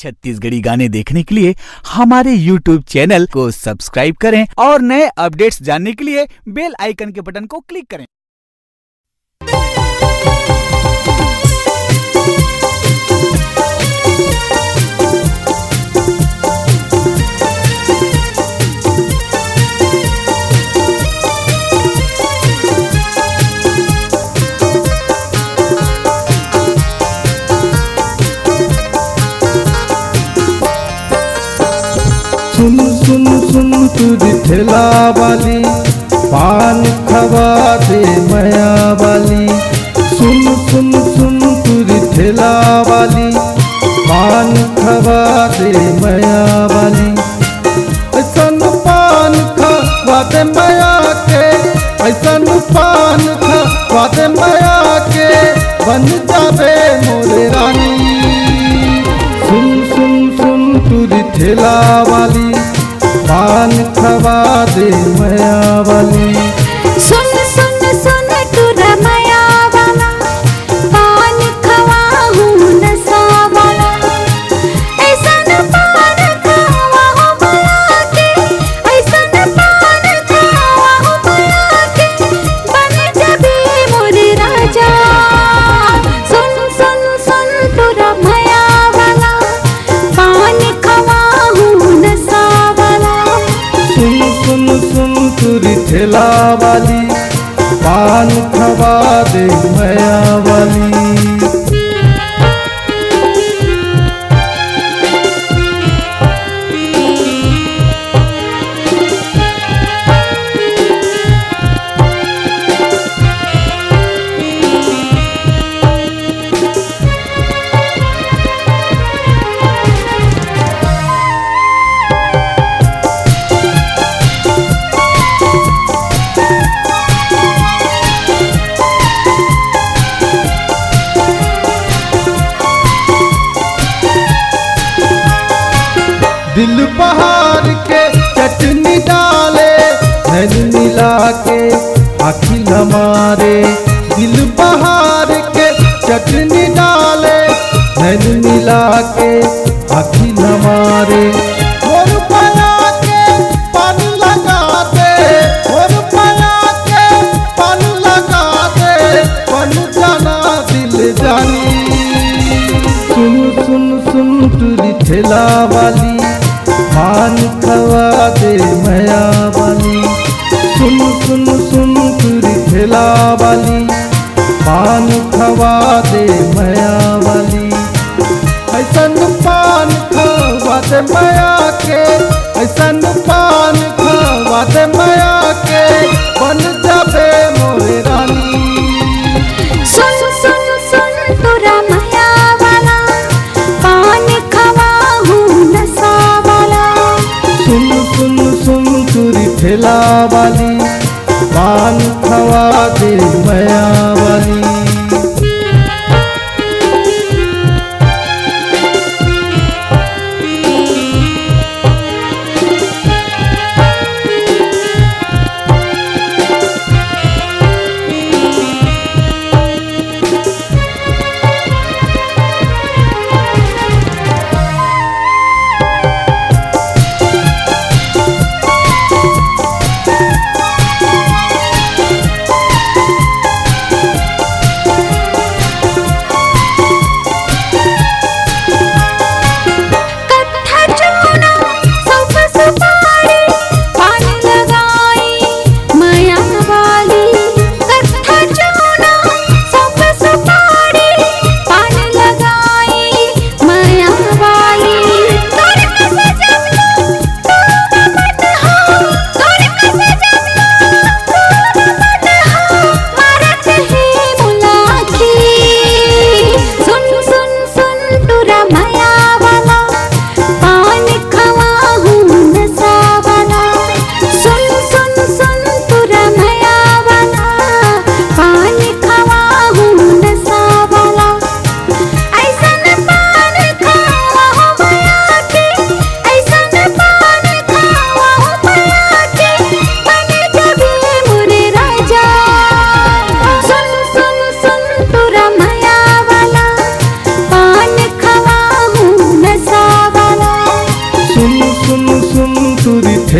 छत्तीसगढ़ी गाने देखने के लिए हमारे YouTube चैनल को सब्सक्राइब करें और नए अपडेट्स जानने के लिए बेल आइकन के बटन को क्लिक करें। सुन सुन सुन तुझी ठेला वाली पान खवा दे माया वाली। सुन सुन सुन तुझी ठेला वाली पान खवा दे माया वाली। ऐसन पान खवा दे माया के, ऐसन पान खवा दे माया के, बन जावे मोरे रानी। सुन सुन सुन तुझी ठेला वाली पान खवा दे माया वाली। सुन सुन सुन तुरा माया वाला पान खवा हूँ नशा वाला। ऐसन पान खवा हूँ बुला के, ऐसन पान खवा हूँ बुला के, बन जाबे मोरे राजा। सुन सुन सुन तुरा माया वाला पान खवा हूँ नशा वाला। सुन सुन सुन तुरी ठेला वाली पान खवा दे माया वाली। दिल बहार के चटनी डाले नैन मिला के आखिल हमारे। दिल बहार के चटनी डाले नैन मिला के आखिल हमारे। और बना के पान लगा दे, और बना के पान लगा दे, बन जाना दिल जानी। सुन सुन सुन तुरी ठेला वाली पान खवा दे माया वाली। सुन सुन सुन तुरी ठेला वाली पान खवा दे माया वाली। ऐसन पान खवा दे माया के, ऐसन पान खवा दे माया के, बन जाबे मोरे रानी। सुन सुन सुन तुरा माया वाला पान खवा हूँ नशा वाला। सुन सुन सुन तुरी ठेला वाली पान खवा दे माया वाली।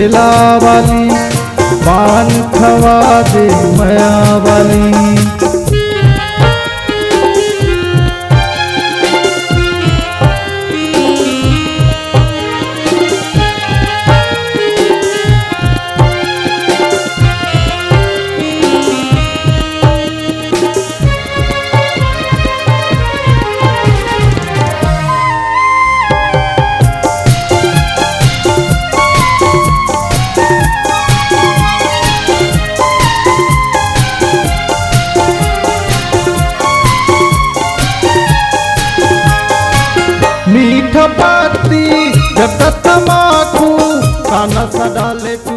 ठेला वाली, पान खवा दे माया वाली। मीठ पाती जत तमाकू काना सा डाले।